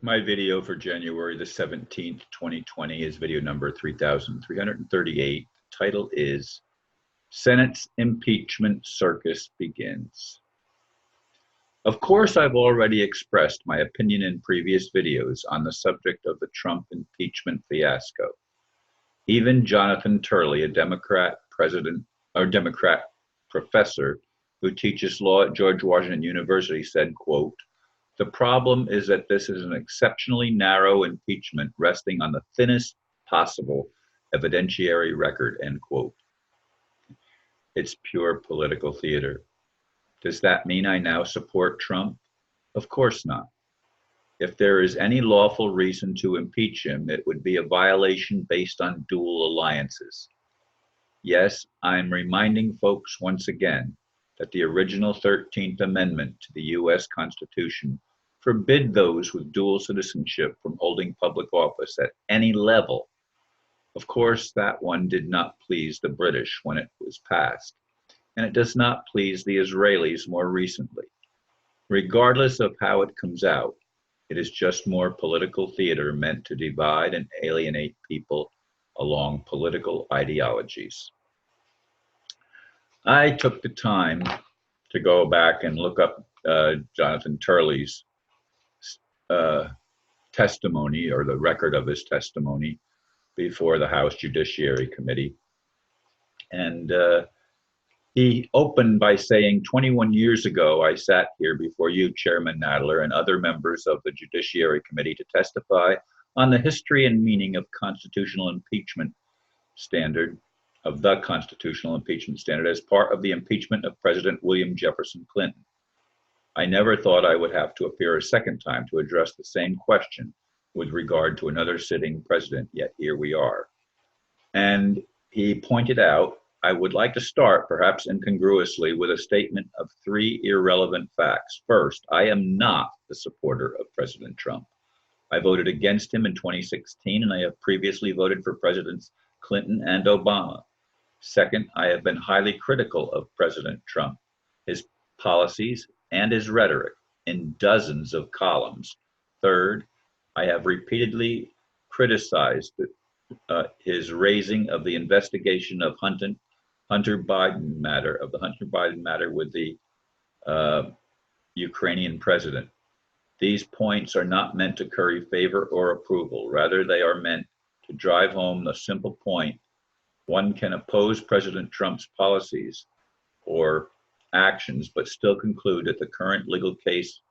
My video for January the 17th, 2020 is video number 3338. Title is Senate's Impeachment Circus Begins. Of course, I've already expressed my opinion in previous videos on the subject of the Trump impeachment fiasco. Even Jonathan Turley, a Democrat professor who teaches law at George Washington University, said, quote, "The problem is that this is an exceptionally narrow impeachment resting on the thinnest possible evidentiary record," end quote. It's pure political theater. Does that mean I now support Trump? Of course not. If there is any lawful reason to impeach him, it would be a violation based on dual alliances. Yes, I'm reminding folks once again that the original 13th Amendment to the U.S. Constitution forbid those with dual citizenship from holding public office at any level. Of course, that one did not please the British when it was passed, and it does not please the Israelis more recently. Regardless of how it comes out, it is just more political theater meant to divide and alienate people along political ideologies. I took the time to go back and look up Jonathan Turley's testimony, or the record of his testimony, before the House Judiciary Committee. And he opened by saying, 21 years ago, I sat here before you, Chairman Nadler, and other members of the Judiciary Committee to testify on the history and meaning of constitutional impeachment standard, of the constitutional impeachment standard as part of the impeachment of President William Jefferson Clinton. I never thought I would have to appear a second time to address the same question with regard to another sitting president, yet here we are. And he pointed out, I would like to start, perhaps incongruously, with a statement of three irrelevant facts. First, I am not the supporter of President Trump. I voted against him in 2016, and I have previously voted for Presidents Clinton and Obama. Second, I have been highly critical of President Trump, his policies, and his rhetoric in dozens of columns. Third, I have repeatedly criticized his raising of the investigation of Hunter Biden matter with the Ukrainian president. These points are not meant to curry favor or approval. Rather, they are meant to drive home the simple point: one can oppose President Trump's policies or actions, but still conclude that the current legal case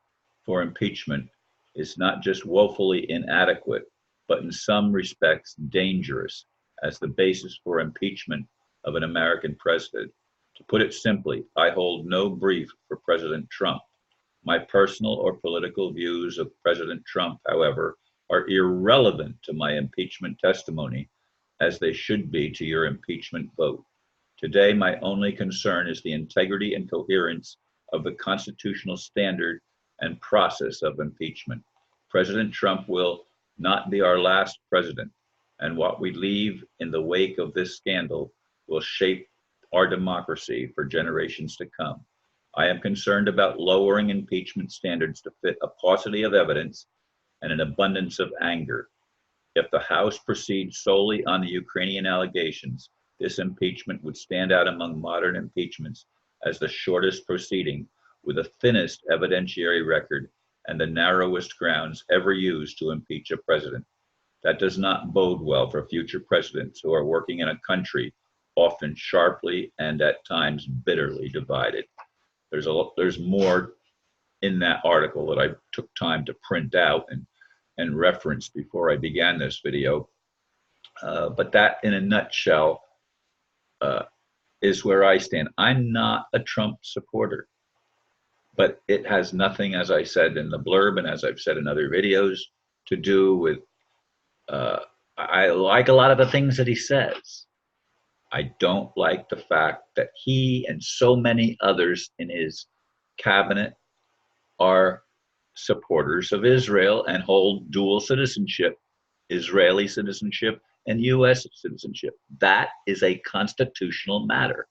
for impeachment is not just woefully inadequate, but in some respects dangerous as the basis for impeachment of an American president. To put it simply, I hold no brief for President Trump. My personal or political views of President Trump, however, are irrelevant to my impeachment testimony, as they should be to your impeachment vote. Today, my only concern is the integrity and coherence of the constitutional standard and process of impeachment. President Trump will not be our last president, and what we leave in the wake of this scandal will shape our democracy for generations to come. I am concerned about lowering impeachment standards to fit a paucity of evidence and an abundance of anger. If the House proceeds solely on the Ukrainian allegations, this impeachment would stand out among modern impeachments as the shortest proceeding with the thinnest evidentiary record and the narrowest grounds ever used to impeach a president. That does not bode well for future presidents who are working in a country often sharply and at times bitterly divided. There's more in that article that I took time to print out and reference before I began this video. But that, in a nutshell, is where I stand. I'm not a Trump supporter, but it has nothing, as I said in the blurb and as I've said in other videos, to do with, I like a lot of the things that he says. I don't like the fact that he and so many others in his cabinet are supporters of Israel and hold dual citizenship, Israeli citizenship and US citizenship. That is a constitutional matter.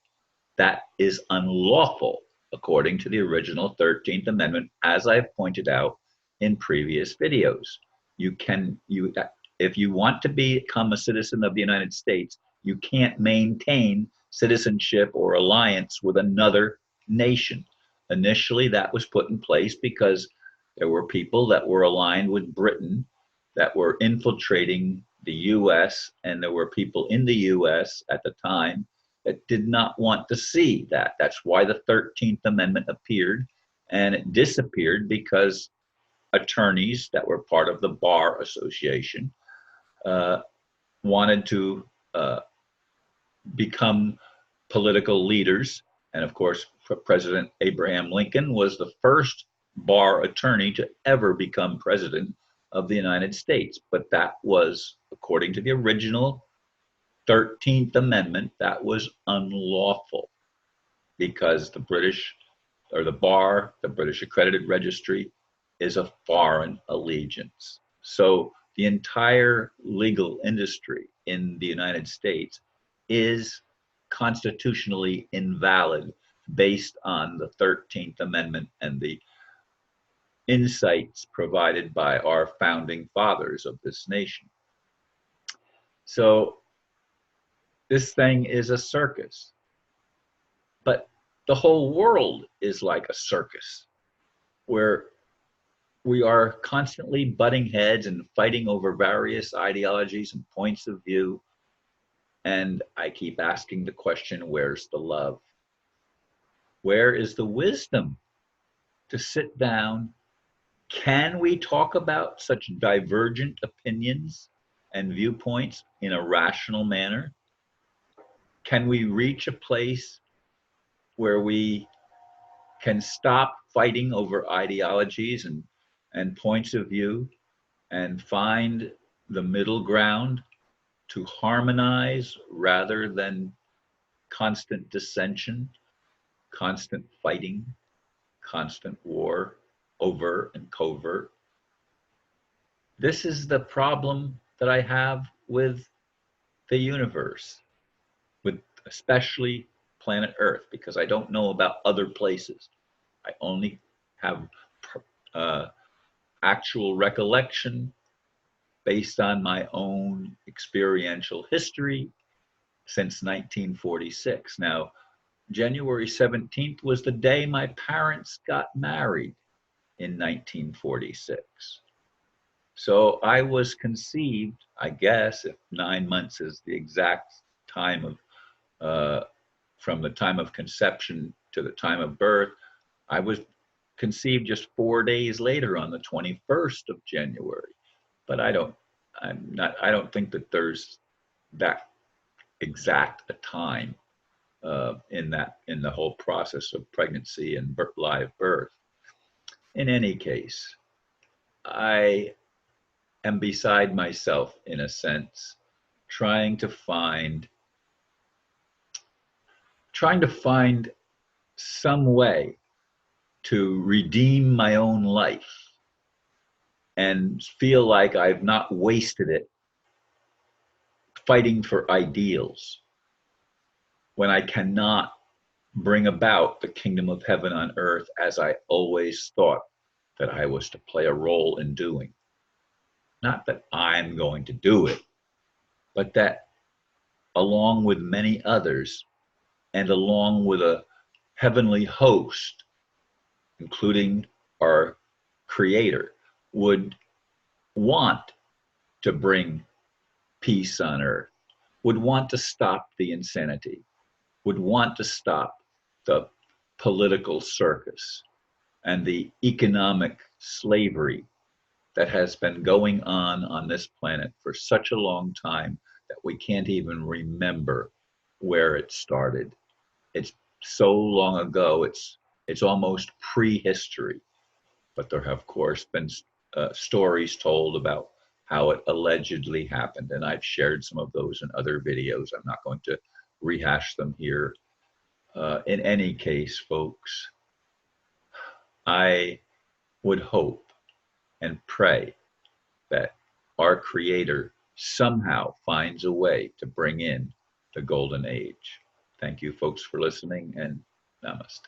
That is unlawful according to the original 13th Amendment, as I've pointed out in previous videos. if you want to become a citizen of the United States, you can't maintain citizenship or alliance with another nation. Initially, that was put in place because there were people that were aligned with Britain that were infiltrating the US, and there were people in the US at the time that did not want to see that. That's why the 13th Amendment appeared, and it disappeared because attorneys that were part of the Bar Association wanted to become political leaders. And of course, President Abraham Lincoln was the first bar attorney to ever become president of the United States. But that was, according to the original 13th Amendment, that was unlawful because the British, or the bar, the British Accredited Registry, is a foreign allegiance. So the entire legal industry in the United States is constitutionally invalid based on the 13th Amendment and the insights provided by our founding fathers of this nation. So this thing is a circus, but the whole world is like a circus where we are constantly butting heads and fighting over various ideologies and points of view. And I keep asking the question, where's the love? Where is the wisdom to sit down? Can we talk about such divergent opinions and viewpoints in a rational manner? Can we reach a place where we can stop fighting over ideologies and points of view and find the middle ground to harmonize rather than constant dissension, constant fighting, constant war, overt and covert? This is the problem that I have with the universe, with especially planet Earth, because I don't know about other places. I only have actual recollection based on my own experiential history since 1946. Now, January 17th was the day my parents got married in 1946. So I was conceived, I guess, if 9 months is the exact time of, from the time of conception to the time of birth, I was conceived just 4 days later on the 21st of January. But I don't think that there's that exact a time in the whole process of pregnancy and live birth. In any case, I am beside myself in a sense, trying to find some way to redeem my own life and feel like I've not wasted it fighting for ideals when I cannot bring about the kingdom of heaven on earth as I always thought that I was to play a role in doing. Not that I'm going to do it, but that along with many others and along with a heavenly host, including our Creator, would want to bring peace on earth, would want to stop the insanity, would want to stop the political circus and the economic slavery that has been going on this planet for such a long time that we can't even remember where it started. It's so long ago, it's almost prehistory. But there have, of course, been stories told about how it allegedly happened, and I've shared some of those in other videos. I'm not going to rehash them here. In any case, folks, I would hope and pray that our Creator somehow finds a way to bring in the golden age. Thank you, folks, for listening, and namaste.